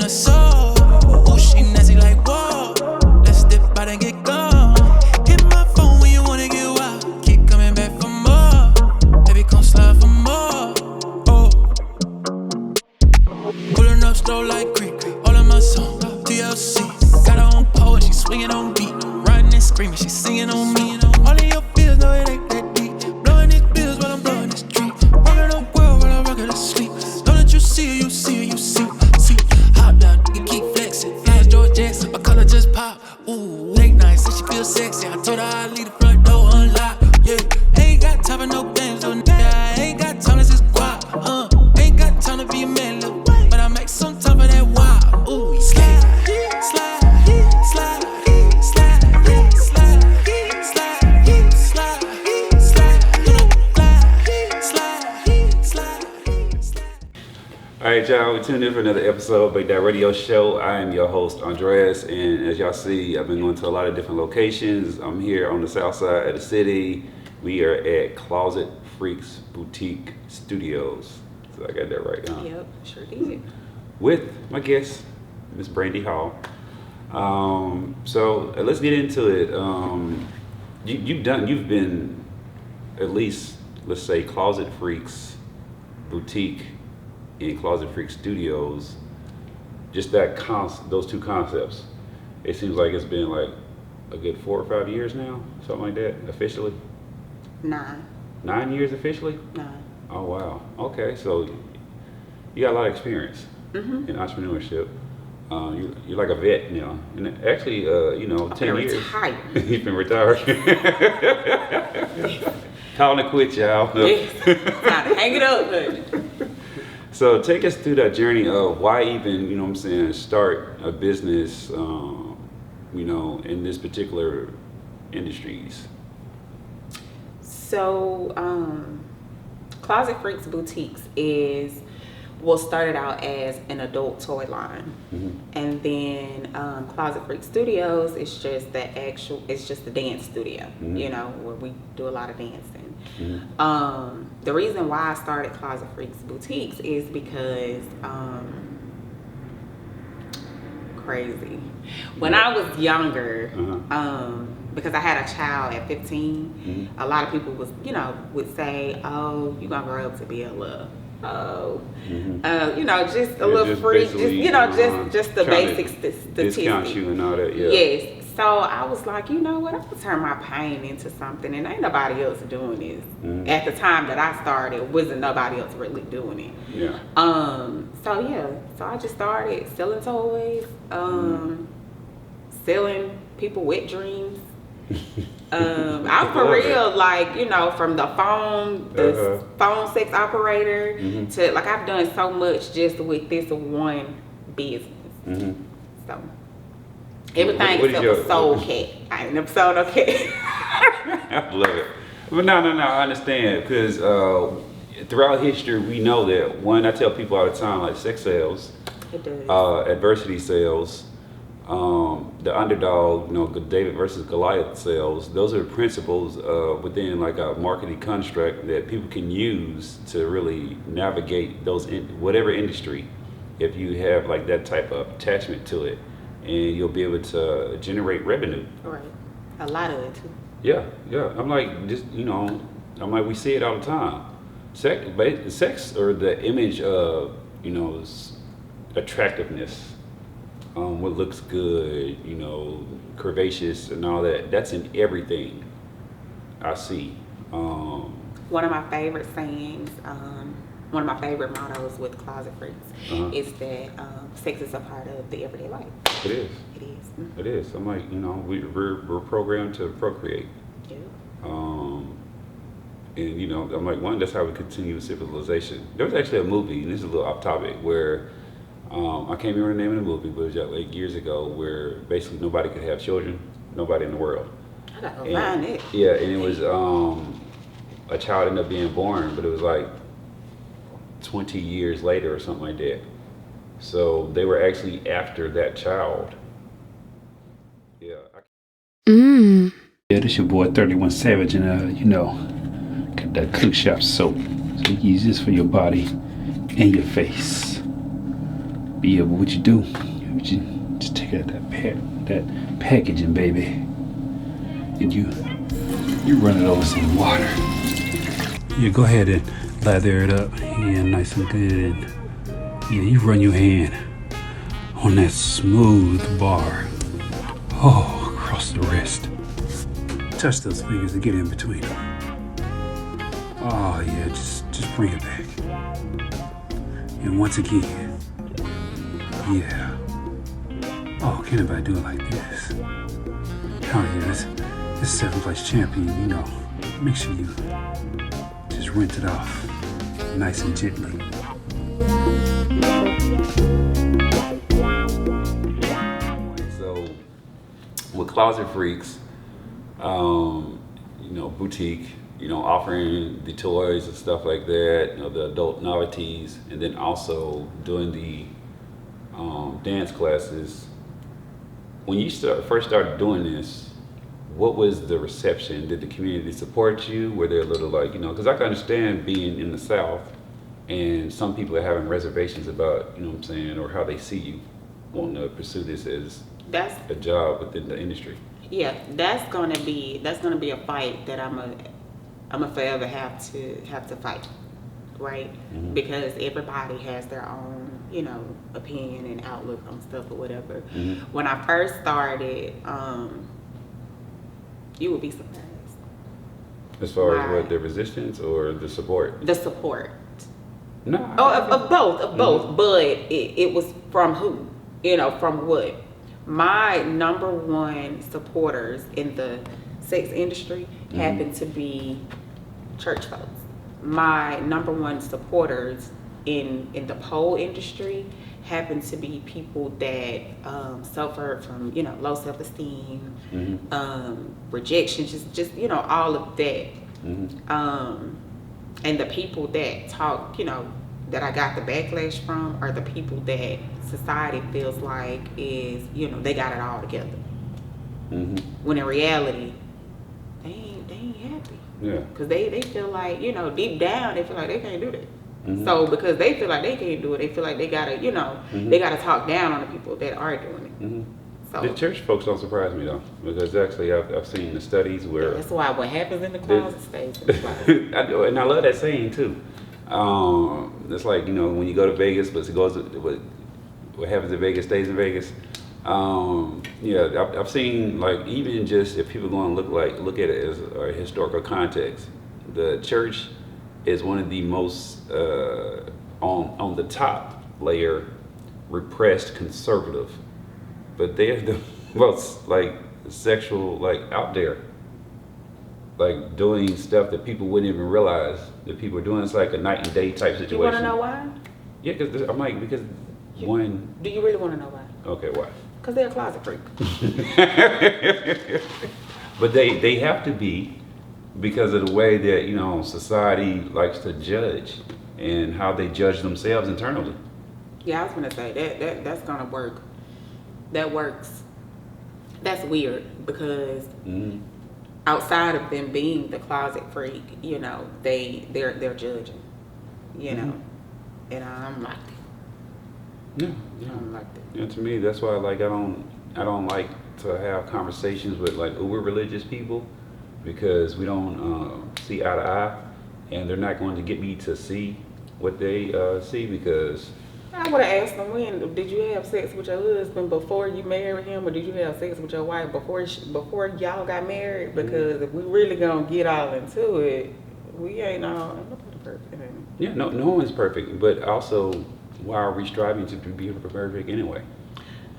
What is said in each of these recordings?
her soul. Ooh, she nasty like whoa. Let's dip out and get gone. Hit my phone when you wanna get wild. Keep coming back for more. Baby, come slide for more. Oh, pulling up slow like creep. All of my songs, TLC. Got her on pole, she swinging on beat. Riding and screaming, she singing on me. All of your fears, no, it ain't that deep. Blowing these bills while I'm blowing this tree. Rockin' the world while I rock it asleep. Don't let you see her, you see her, you see. See, hop down, nigga, keep flexing. Flash George Jackson, my color just pop. Ooh, late night, said she feel sexy. I told her I'd leave the front door unlocked. Yeah, ain't got time for no games, no nigga. I ain't got time, this is guap. Ain't got time to be a man, look. But I make some time for that wild. Ooh, slide, slide, slide, slide, slide, slide, slide, slide, slide. All right, y'all, we tuned in for another episode of Big Dad Radio Show. I am your host, Andreas, and as y'all see, I've been going to a lot of different locations. I'm here on the south side of the city. We are at Closet Freaks Boutique Studios. So I got that right, huh? Yep, sure did. With my guest, Miss Brandie Hall. So let's get into it. You've been at least, let's say, Closet Freaks Boutique and Closet Freak Studios. Just those two concepts. It seems like it's been like a good 4 or 5 years now, something like that, officially. 9. 9 years officially? 9. Oh wow. Okay, so you got a lot of experience in entrepreneurship. You're like a vet now, and actually, 10 years. Retired. You've been retired. Calling it quits, y'all. Yes. Time to hang it up, honey. So take us through that journey of why even, start a business, in this particular industries. So, Closet Freaks Boutiques started out as an adult toy line, and then Closet Freak Studios is just the dance studio, where we do a lot of dancing. The reason why I started Closet Freaks Boutiques is because crazy. When I was younger, because I had a child at 15, a lot of people would say, "Oh, you gonna grow up to be a little." Just a little freak, just the basic statistics. Discount you and all that, yeah. Yes. So I was like, you know what? I'm gonna turn my pain into something, and ain't nobody else doing this. At the time that I started, wasn't nobody else really doing it. Yeah. So I just started selling toys, selling people wet dreams. I'm for real, from the phone sex operator to I've done so much just with this one business. So everything except for Soul Cat. I ain't never sold no cat. I love it. But no, I understand, because throughout history we know that I tell people all the time, like sex sells, it does. Adversity sells. The underdog, David versus Goliath sales. Those are the principles within like a marketing construct that people can use to really navigate those in whatever industry. If you have like that type of attachment to it, and you'll be able to generate revenue. Right, a lot of it too. Yeah. I'm like, we see it all the time. Sex or the image of attractiveness. What looks good, curvaceous and all that. That's in everything I see. One of my favorite sayings, one of my favorite mottos with Closet Freaks is that sex is a part of the everyday life. It is. It is. It is. I'm like, we're programmed to procreate. Yeah. And I'm like, that's how we continue civilization. There was actually a movie, and this is a little off topic, where I can't remember the name of the movie, but it was like years ago, where basically nobody could have children, nobody in the world. I gotta go find it. Yeah, and it was a child ended up being born, but it was like 20 years later or something like that. So they were actually after that child. Yeah. Yeah, this your boy 31 Savage, and got that Cook Shop soap. So you use this for your body and your face. But yeah, but what you do, you just take out that packaging, baby, and you run it over some water. You go ahead and lather it up, yeah, nice and good. And yeah, you run your hand on that smooth bar, across the wrist. Touch those fingers and get in between them. Oh yeah, just bring it back. And once again, yeah. Oh, can anybody do it like this? Oh yeah, this 7th place champion, make sure you just rinse it off nice and gently. So with Closet Freaks, boutique, offering the toys and stuff like that, the adult novelties, and then also doing the dance classes. When you first started doing this, what was the reception? Did the community support you? Were they a little like, because I can understand being in the South and some people are having reservations about, or how they see you wanting to pursue this as a job within the industry. Yeah, that's gonna be a fight that I'm a forever have to fight, right? Mm-hmm. Because everybody has their own, opinion and outlook on stuff or whatever. Mm-hmm. When I first started, you would be surprised. As far as what, the resistance or the support? The support. No. Of both, Mm-hmm. but it was from who? From what? My number one supporters in the sex industry Mm-hmm. happen to be church folks. My number one supporters in the pole industry happen to be people that suffered from low self-esteem, Mm-hmm. rejection, just all of that. Mm-hmm. And the people that talk, that I got the backlash from are the people that society feels like is, they got it all together. Mm-hmm. When in reality, they ain't happy. Yeah. Because they feel like, deep down, they feel like they can't do that. Mm-hmm. So because they feel like they can't do it, they feel like they gotta, Mm-hmm. they gotta talk down on the people that are doing it. Mm-hmm. So The church folks don't surprise me though, because actually I've seen the studies where that's why what happens in the closet stays in the closet. and I love that saying too. It's like when you go to Vegas, but it goes what happens in Vegas stays in Vegas. I've seen like even just if people going to look at it as a historical context, the church is one of the most on the top layer repressed conservative, but they're the most like sexual out there, like doing stuff that people wouldn't even realize that people are doing. It's like a night and day type situation. You want to know why? Yeah, because I'm like because one. Do you really want to know why? Okay, why? Because they're a closet freak. But they have to be because of the way that society likes to judge and how they judge themselves internally. Yeah, I was gonna say that's gonna work. That works. That's weird because Mm-hmm. outside of them being the closet freak, they're judging, Mm-hmm. and I'm like, Yeah, I don't like that. yeah. To me, that's why I don't like to have conversations with like uber religious people because we don't see eye to eye, and they're not going to get me to see what they see because. I would have asked them, when did you have sex with your husband before you married him, or did you have sex with your wife before y'all got married? Because if we really gonna get all into it, we ain't all nobody perfect. Yeah, no one's perfect, but also why are we striving to be perfect anyway?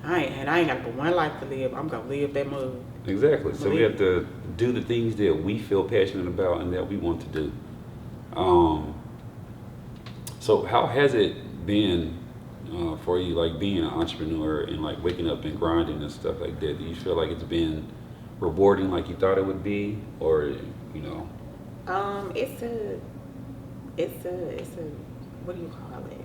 I ain't got but one life to live. I'm gonna live that mug. Exactly. So we have to do the things that we feel passionate about and that we want to do. So how has it been for you, like being an entrepreneur and like waking up and grinding and stuff like that? Do you feel like it's been rewarding like you thought it would be, or It's a what do you call it?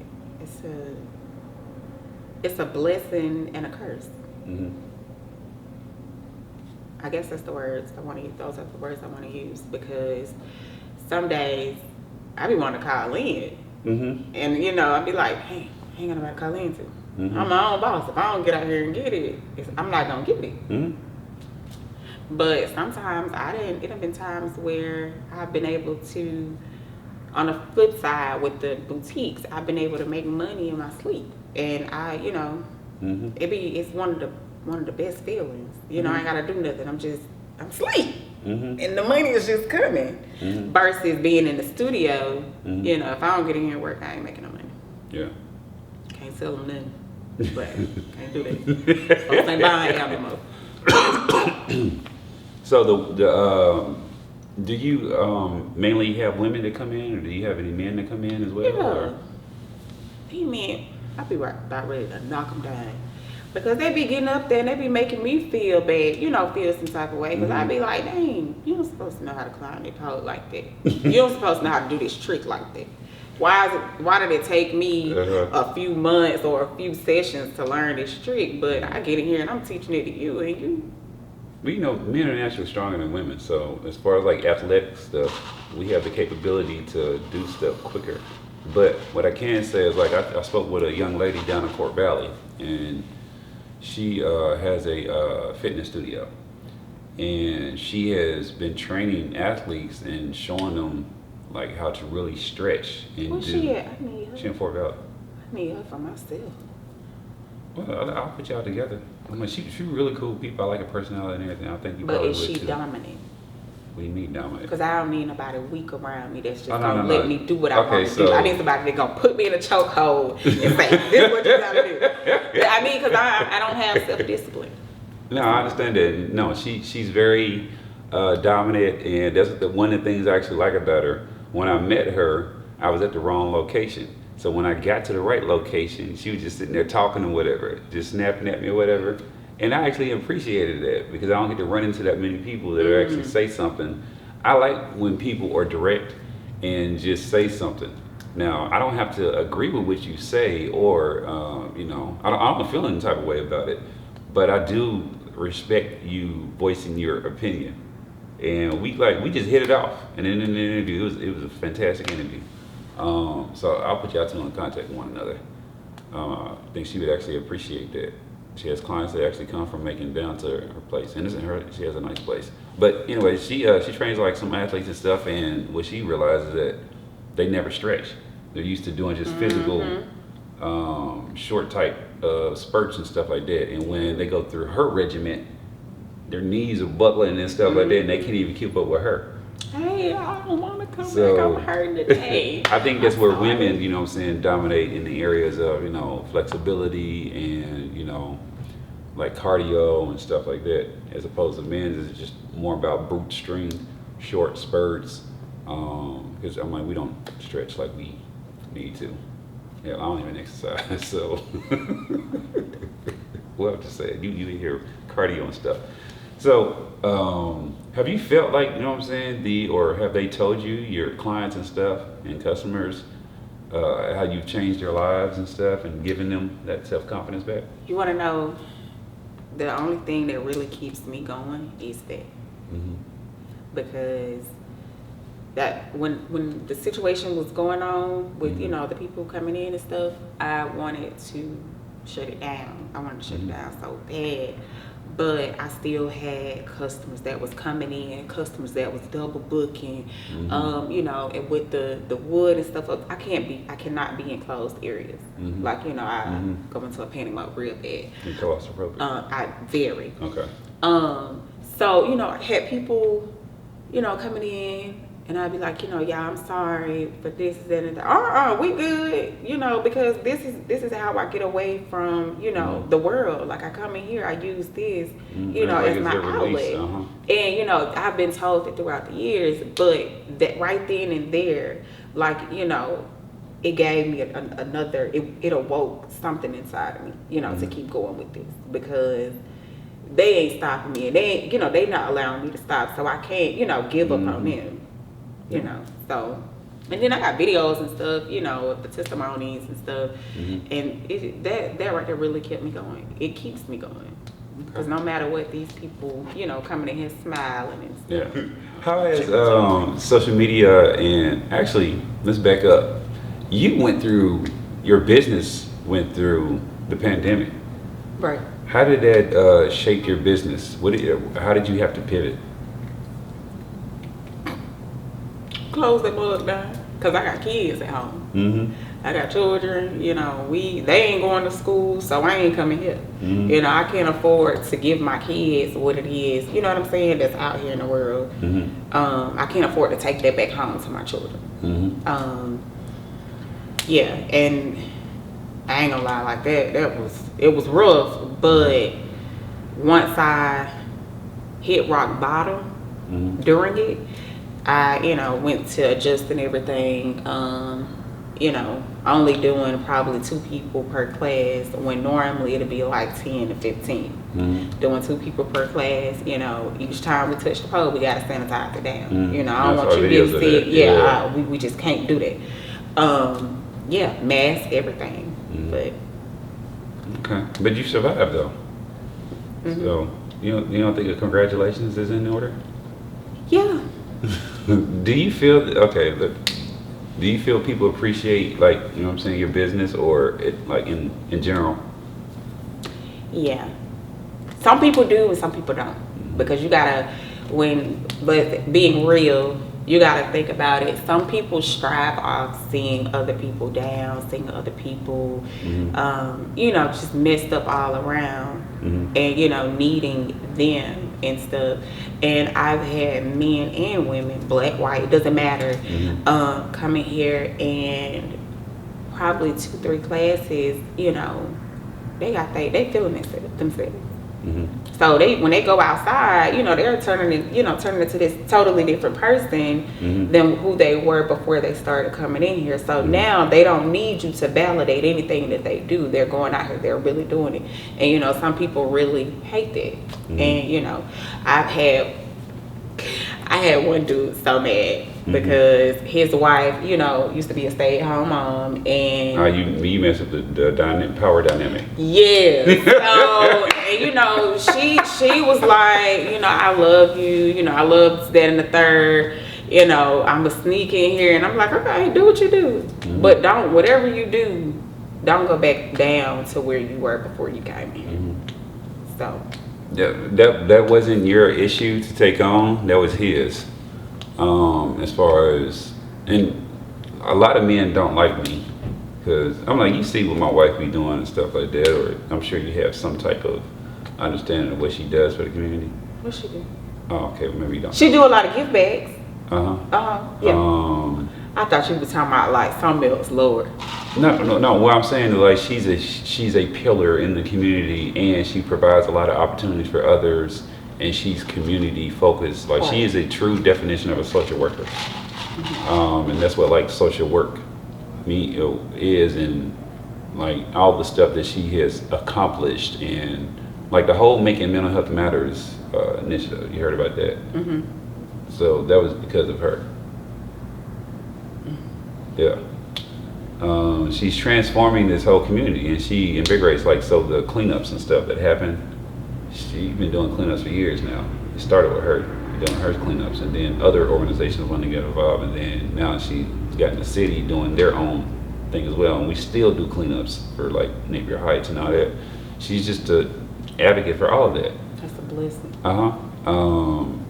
It's a blessing and a curse. Mm-hmm. I guess that's the words I want to use. Those are the words I want to use because some days I be wanting to call in, Mm-hmm. and I'd be like, hey, ain't got nobody to call in to. I'm my own boss. If I don't get out here and get it, I'm not gonna get it. But sometimes it have been times where I've been able to, on the flip side with the boutiques, I've been able to make money in my sleep. And it's one of the best feelings. You know, I ain't gotta do nothing. I'm asleep. And the money is just coming. Versus being in the studio, you know, if I don't get in here and work, I ain't making no money. Yeah. Can't sell them nothing. But can't do that. Folks ain't buying out no more. So do you mainly have women that come in, or do you have any men that come in as well? Yeah. These men, I be about ready to knock them down. Because they be getting up there and they be making me feel bad, you know, feel some type of way. Because I be like, dang, you don't supposed to know how to climb that pole like that. You don't supposed to know how to do this trick like that. Why did it take me a few months or a few sessions to learn this trick? But I get in here and I'm teaching it to you, and you. Well, you know, men are naturally stronger than women. So as far as like athletic stuff, we have the capability to do stuff quicker. But what I can say is, like, I spoke with a young lady down in Fort Valley, and she has a fitness studio, and she has been training athletes and showing them like how to really stretch and Where's she at? I need her. She in Fort Valley. I need her for myself. Well, I'll put y'all together. I mean, she really cool people. I like her personality and everything. I think you But probably is would she too. dominant? What do you mean dominant? Because I don't need nobody weak around me that's just Oh, gonna no. let me do what I Okay, want to so- do. I need somebody that's gonna put me in a chokehold and say, "This is what you gotta do." I mean, because I don't have self-discipline. No, I understand that. No, she's very dominant, and that's one of the things I actually like about her. When I met her, I was at the wrong location. So when I got to the right location, she was just sitting there talking or whatever, just snapping at me or whatever. And I actually appreciated that, because I don't get to run into that many people that actually say something. I like when people are direct and just say something. Now, I don't have to agree with what you say, or you know, I don't feel any type of way about it, but I do respect you voicing your opinion. And we just hit it off, and then in the interview, it was a fantastic interview. So I'll put y'all two in contact with one another. I think she would actually appreciate that. She has clients that actually come from Macon down to her place, and she has a nice place. But anyway, she trains like some athletes and stuff, and what she realizes is that they never stretch. They're used to doing just physical, short type spurts and stuff like that. And when they go through her regiment, their knees are buckling and stuff like that, and they can't even keep up with her. Hey, I don't want to come So, back. I'm hurting today. I think that's where women, you know what I'm saying, dominate in the areas of, you know, flexibility and, you know, like cardio and stuff like that, as opposed to men is just more about brute strength, short spurts, because I'm like, we don't stretch like we need to. Yeah, I don't even exercise, so we'll have to say, you hear cardio and stuff. So, have you felt like, you know what I'm saying, or have they told you, your clients and stuff and customers, how you've changed their lives and stuff and given them that self-confidence back? You want to know, the only thing that really keeps me going is that. Because that when the situation was going on with, you know, the people coming in and stuff, I wanted to shut it down. I wanted to shut it down so bad. But I still had customers that was coming in, customers that was double booking, you know, and with the wood and stuff, I cannot be in closed areas. Like, you know, I go into a panic mode real bad. You claustrophobic? Very. Okay. So, you know, I had people, you know, coming in, and I'd be like, you know, y'all, I'm sorry for this, that, and that. We good, you know, because this is how I get away from, you know, the world. Like, I come in here, I use this, you know, like as my outlet. And, you know, I've been told that throughout the years, but that right then and there, like, you know, it gave me another, it awoke something inside of me, you know, to keep going with this, because they ain't stopping me, and they ain't, you know, they not allowing me to stop, so I can't, you know, give up on them. You know, so, and then I got videos and stuff, you know, of the testimonies and stuff, and that right there really kept me going. It keeps me going, because no matter what, these people, you know, coming in here smiling and stuff. Yeah. How has social media, and actually, let's back up. Your business went through the pandemic. Right. How did that shape your business? How did you have to pivot? Close that mug down. Because I got kids at home. Mm-hmm. I got children, you know, they ain't going to school, so I ain't coming here. Mm-hmm. You know, I can't afford to give my kids what it is, you know what I'm saying, that's out here in the world. Mm-hmm. I can't afford to take that back home to my children. Mm-hmm. Yeah, and I ain't gonna lie, like it was rough, but once I hit rock bottom Mm-hmm. during it, I, you know, went to adjusting everything, you know, only doing probably 2 people per class when normally it'll be like 10 to 15. Mm-hmm. Doing 2 people per class, you know, each time we touch the pole, we gotta sanitize it down. Mm-hmm. You know, I don't I want saw you videos getting of sick. that. Yeah, we just can't do that. Yeah, mask, everything. Mm-hmm. But Okay, but you survived though. Mhm. So you don't think a congratulations is in order? yeah, Do you feel okay? Look, do you feel people appreciate, like, you know what I'm saying, your business, or it, like in general? yeah. Some people do and some people don't. Because you gotta, but being real, you gotta think about it. Some people strive off seeing other people down, seeing other people, you know, just messed up all around, and, you know, needing them and stuff. And I've had men and women, black, white, it doesn't matter, come in here and probably 2-3 classes, you know, they feeling themselves. So when they go outside, you know, they're turning into this totally different person than who they were before they started coming in here. So now they don't need you to validate anything that they do. They're going out here, they're really doing it. And, you know, some people really hate that. And, you know, I had one dude so mad because his wife, you know, used to be a stay-at-home mom, and You mess up the power dynamic. yeah. So, and you know, she was like, you know, I love you, you know, I love that and the third, you know, I'm a sneak in here, and I'm like, okay, do what you do, but whatever you do, don't go back down to where you were before you came in. So. Yeah, that wasn't your issue to take on. That was his. As far as, and a lot of men don't like me because I'm like, you see what my wife be doing and stuff like that, or I'm sure you have some type of understanding of what she does for the community. What she do? Oh, okay, well, maybe you don't. She do a lot of gift bags. Yeah. I thought you were talking about like something else, Lord. No. What I'm saying is, like, she's a pillar in the community, and she provides a lot of opportunities for others, and she's community focused. Like, she is a true definition of a social worker, and that's what, like, social work is, and like all the stuff that she has accomplished, and like the whole Making Mental Health Matters initiative. You heard about that? So that was because of her. Yeah. She's transforming this whole community, and she invigorates, like, so the cleanups and stuff that happen. She's been doing cleanups for years now. It started with her doing her cleanups, and then other organizations want to get involved, and then now she's got in the city doing their own thing as well. And we still do cleanups for, like, Napier Heights and all that. She's just an advocate for all of that. That's a blessing.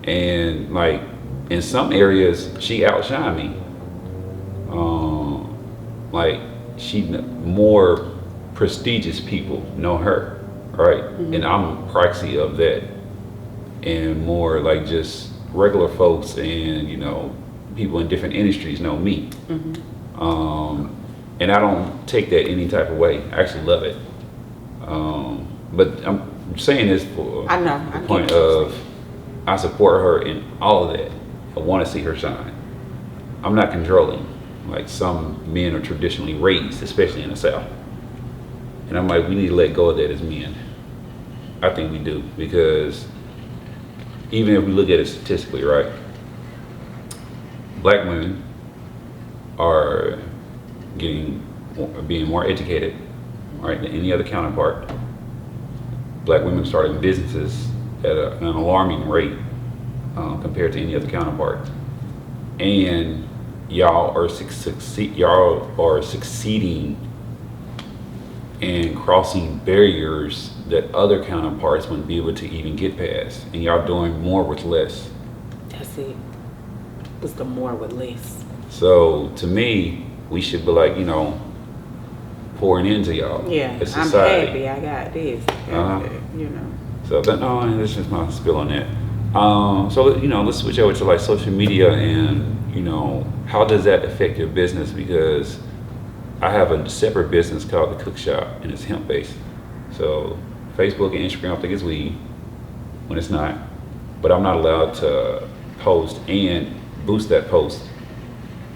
And like in some areas, she outshined me. Like, more prestigious people know her, right? And I'm proxy of that. And more like just regular folks and, you know, people in different industries know me. And I don't take that any type of way. I actually love it. But I'm saying this for the point of, I support her in all of that. I want to see her shine. I'm not controlling like some men are traditionally raised, especially in the South. And I'm like, we need to let go of that as men. I think we do, because even if we look at it statistically, right? Black women are being more educated, right, than any other counterpart. Black women starting businesses at an alarming rate compared to any other counterpart. And y'all are succeeding and crossing barriers that other counterparts wouldn't be able to even get past. And y'all doing more with less. That's it. What's the more with less? So to me, we should be like, pouring into y'all. Yeah, as I'm society. happy I got this. So that's just my spill on that. So let's switch over to like social media and how does that affect your business? Because I have a separate business called the Cook Shop and it's hemp based. So Facebook and Instagram, I think it's weed when it's not, but I'm not allowed to post and boost that post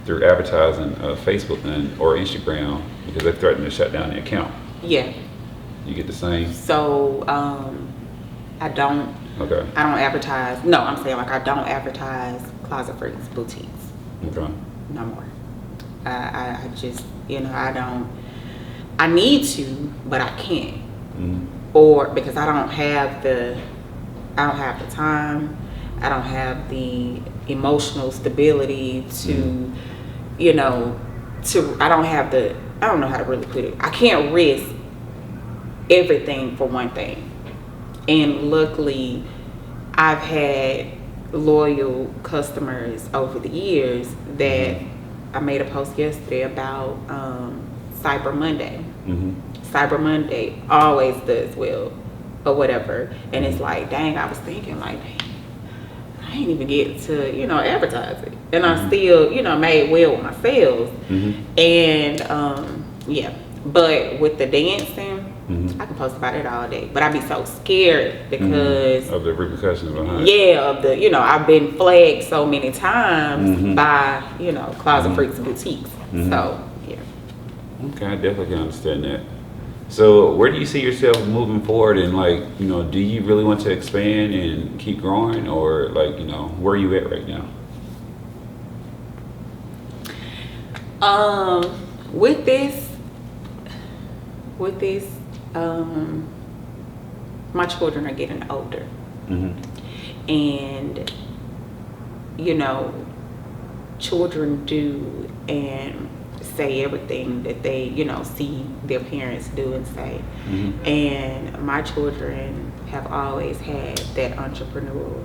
through advertising Facebook or Instagram because they threaten to shut down the account. Yeah. You get the same? So I don't advertise. No, I'm saying like I don't advertise Closet Freaks boutiques. Okay. No more. I just I don't. I need to, but I can't. Mm-hmm. Or because I don't have the time. I don't have the emotional stability to, I don't know how to really put it. I can't risk everything for one thing. And luckily, I've had loyal customers over the years that I made a post yesterday about Cyber Monday. Mm-hmm. Cyber Monday always does well or whatever. And it's like, dang, I was thinking like, dang, I ain't even get to, advertise it. And I still, made well with my sales. Mm-hmm. And, but with the dancing, I can post about it all day. But I'd be so scared because of the repercussions behind it. Yeah, of the, I've been flagged so many times by, Closet Freaks boutiques. So, yeah. Okay, I definitely can understand that. So where do you see yourself moving forward, and like, do you really want to expand and keep growing, or like, where are you at right now? With this, my children are getting older, and children do and say everything that they see their parents do and say, and my children have always had that entrepreneurial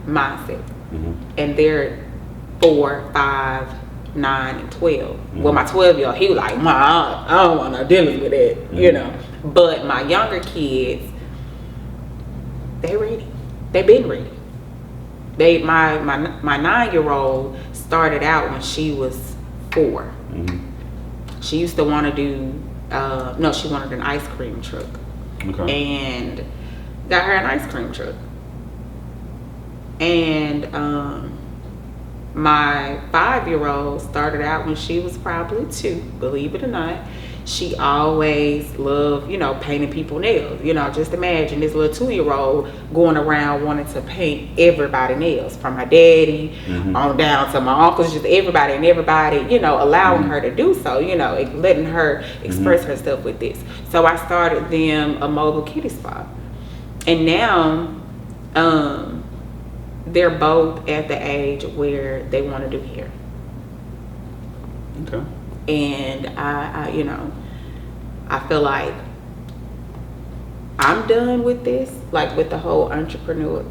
mindset, and they're 4, 5, 9, and 12. Well, my 12-year-old, he was like, "Ma, I don't want no dealings with that," But my younger kids, they ready. They been ready. My 9-year-old started out when she was 4. She used to want to do she wanted an ice cream truck. And got her an ice cream truck. And my 5-year-old started out when she was probably 2, believe it or not. She always loved, painting people's nails. Just imagine this little 2-year-old going around wanting to paint everybody's nails, from my daddy on down to my uncles, just everybody, allowing her to do so, letting her express herself with this. So I started them a mobile kitty spa. And now they're both at the age where they want to do hair. Okay. And I feel like I'm done with this, like with the whole entrepreneur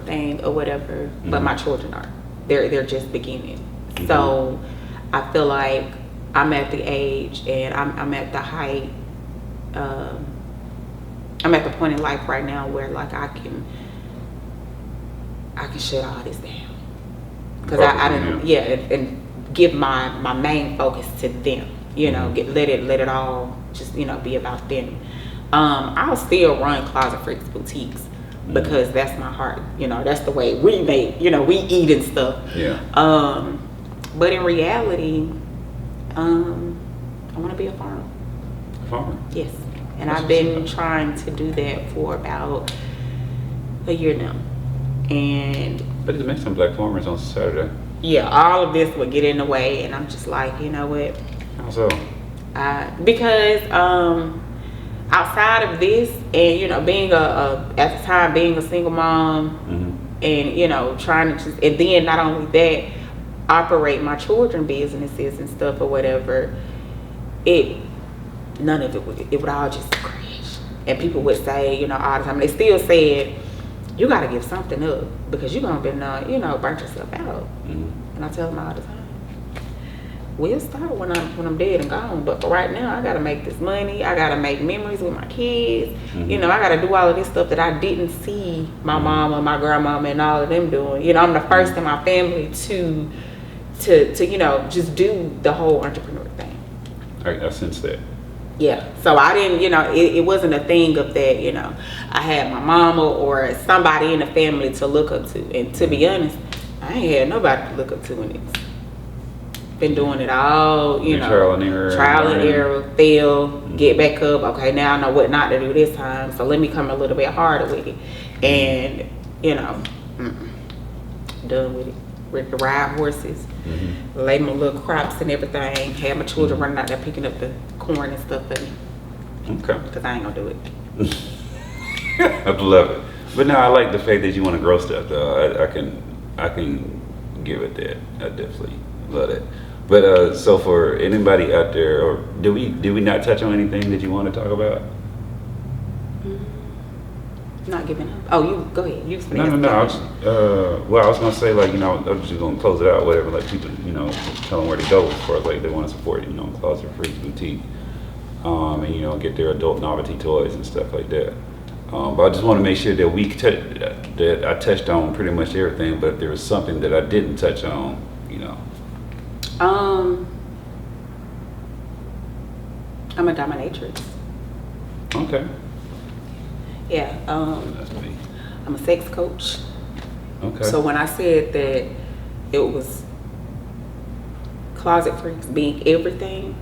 thing or whatever. But my children are. They're just beginning. So I feel like I'm at the age and I'm at the height. I'm at the point in life right now where like I can shut all this down, because I didn't and give my main focus to them, let it all just be about them. I'll still run Closet Freaks boutiques because that's my heart, that's the way we make, we eat and stuff. But in reality, I want to be a farmer. Yes. And I've been trying to do that for about a year now. And but they make some black farmers on Saturday. Yeah, all of this would get in the way, and I'm just like, you know what? How so? Because outside of this, and being at the time being a single mom, and trying to just, and then not only that, operate my children businesses and stuff or whatever, none of it would all just crash. And people would say, you know, all the time, they still said, you got to give something up because you're going to be, you know, burnt yourself out. And I tell them all the time, we'll start when I'm dead and gone. But for right now, I got to make this money. I got to make memories with my kids. You know, I got to do all of this stuff that I didn't see my mama, my grandmama, and all of them doing. You know, I'm the first in my family to you know, just do the whole entrepreneur thing. I sense that. Yeah, so I didn't, you know, it wasn't a thing of that, you know, I had my mama or somebody in the family to look up to. And to be honest, I ain't had nobody to look up to in this. Been doing it all, you know, trial and error, fail, get back up. Okay, now I know what not to do this time, so let me come a little bit harder with it. And, you know, done with it. Ready to ride horses, lay my little crops and everything, have my children running out there picking up the corn and stuff for me. Okay. Because I ain't gonna do it. I love it. But no, I like the fact that you want to grow stuff though. I can give it that. I definitely love it. But so for anybody out there, or did we not touch on anything that you want to talk about? Not giving up. Oh, you go ahead. You No. I was gonna say, like, you know, I was just gonna close it out, whatever. Like people, you know, tell them where to go as far as like they want to support, you know, Closet Freaks Boutique, and you know, get their adult novelty toys and stuff like that. But I just want to make sure that that I touched on pretty much everything. But if there was something that I didn't touch on, you know. I'm a dominatrix. Okay. Yeah. That's me. I'm a sex coach. Okay. So when I said that it was Closet Freaks being everything,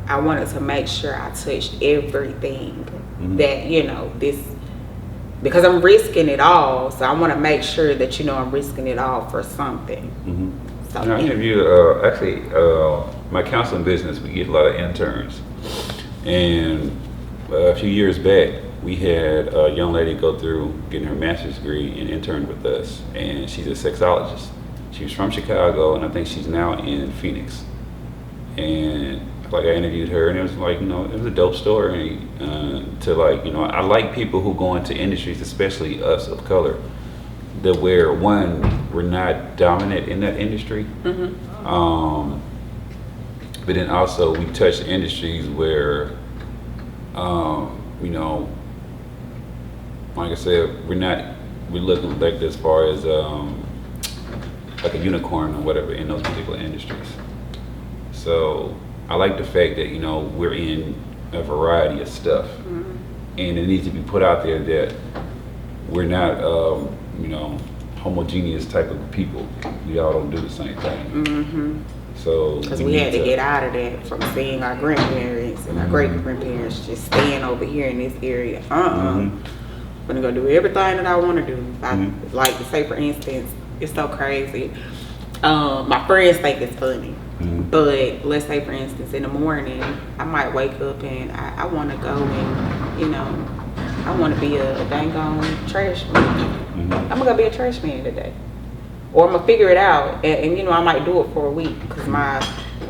I wanted to make sure I touched everything that, you know, this, because I'm risking it all. So I want to make sure that, you know, I'm risking it all for something. So, I interviewed, actually, my counseling business, we get a lot of interns. And a few years back, we had a young lady go through getting her master's degree and interned with us. And she's a sexologist. She was from Chicago, and I think she's now in Phoenix. And like I interviewed her, and it was like, you know, it was a dope story to like, you know, I like people who go into industries, especially us of color, that where one, we're not dominant in that industry. But then also we touch industries where, you know, like I said, we're looking like as far as like a unicorn or whatever in those particular industries. So I like the fact that, you know, we're in a variety of stuff, and it needs to be put out there that we're not, you know, homogeneous type of people. We all don't do the same thing. So because we had to get out of that from seeing our grandparents and our great grandparents just staying over here in this area. I'm gonna go do everything that I want to do. I like to say, for instance, it's so crazy. My friends think it's funny, but let's say, for instance, in the morning, I might wake up and I want to go and, you know, I want to be a dang on trash man. I'm gonna go be a trash man today. Or I'm gonna figure it out, and you know, I might do it for a week because my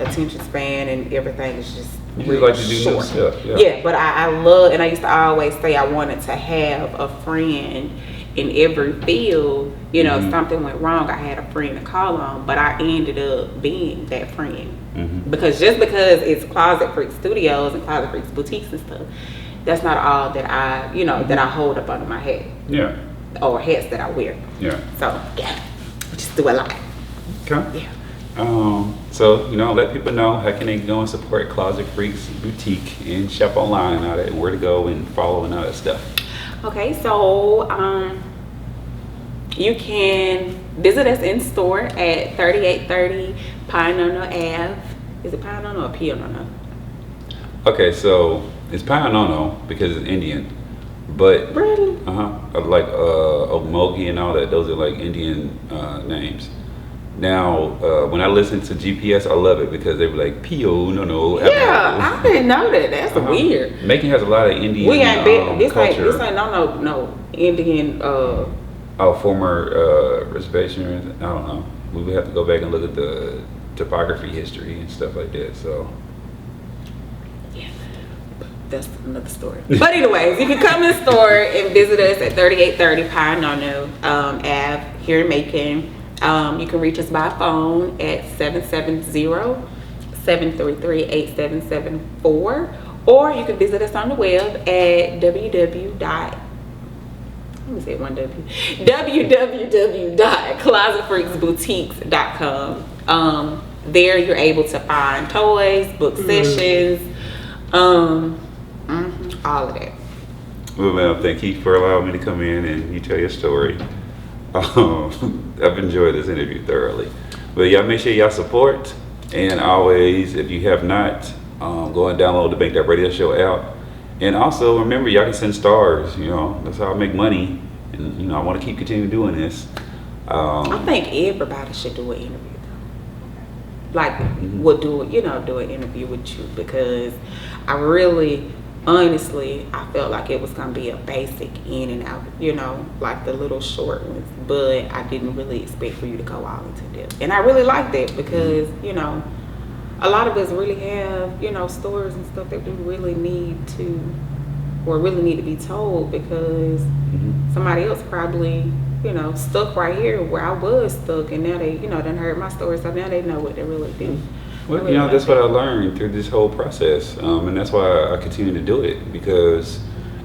attention span and everything is just really like to do short. new stuff. Yeah, but I love, and I used to always say I wanted to have a friend in every field. You know, if something went wrong, I had a friend to call on, but I ended up being that friend. Because just because it's Closet Freaks Studios and Closet Freaks Boutiques and stuff, that's not all that I, you know, that I hold up under my head. Yeah. Or hats that I wear. Yeah. So, yeah. Just do a lot. Okay. Yeah. So, you know, let people know how can they go and support Closet Freaks Boutique and shop online and all that, and where to go and follow and all that stuff. Okay, so you can visit us in store at 3830 Pioneer Ave. Is it Pioneer or Pioneer? Okay, so it's Pionono because it's Indian, but Really? like Omogi and all that. Those are like Indian names. Now, when I listen to GPS, I love it because they were like Pionono. Yeah, I didn't know that. That's weird. Macon has a lot of Indian. We ain't been. This culture. ain't no Indian. Former reservation. I don't know. We would have to go back and look at the topography history and stuff like that. So. Yeah. that's another story. But anyways, you can come in the store and visit us at 3830 Pioneer Ave here in Macon. You can reach us by phone at 770-733-8774, or you can visit us on the web at www.closetfreaksboutiques.com. There you're able to find toys, book sessions, all of that. Well, ma'am, thank you for allowing me to come in and you tell your story. I've enjoyed this interview thoroughly. But y'all make sure y'all support, and always, if you have not, go and download the Make That Radio Show app. And also remember, y'all can send stars. You know, that's how I make money. And you know, I want to keep continuing doing this. I think everybody should do an interview. Like, we'll do an interview with you, because I really, honestly, I felt like it was gonna be a basic in and out, like the little short ones. But I didn't really expect for you to go all into depth, and I really like that, because a lot of us really have stories and stuff that we really need to be told, because somebody else probably stuck right here where I was stuck, and now they done heard my story, so now they know what they really do. Well, that's what I learned through this whole process, and that's why I continue to do it,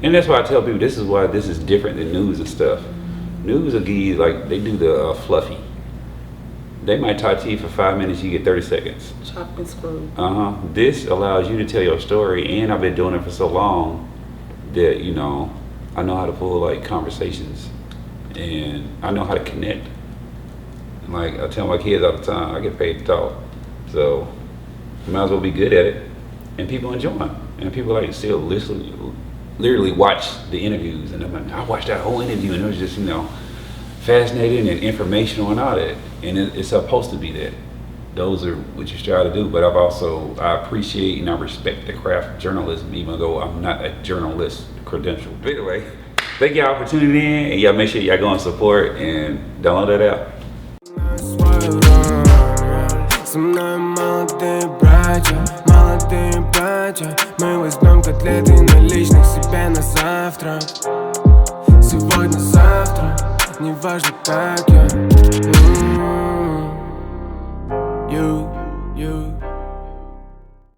and that's why I tell people this is why this is different than news and stuff. News will give you, like, they do the fluffy. They might talk to you for 5 minutes, you get 30 seconds. Chop and screw. This allows you to tell your story, and I've been doing it for so long that, I know how to pull, like, conversations, and I know how to connect. Like, I tell my kids all the time, I get paid to talk. So, you might as well be good at it, and people enjoy them. And people like still literally watch the interviews, and I'm like, I watched that whole interview, and it was just, fascinating and informational and all that. And it's supposed to be that. Those are what you strive to do. But I appreciate and I respect the craft of journalism, even though I'm not a journalist credential. But anyway, thank y'all for tuning in, and y'all make sure y'all go and support and download that app. Со мной молодые братья, мы возьмем котлеты наличных себе на завтрак. Сегодня-завтра, неважно как я.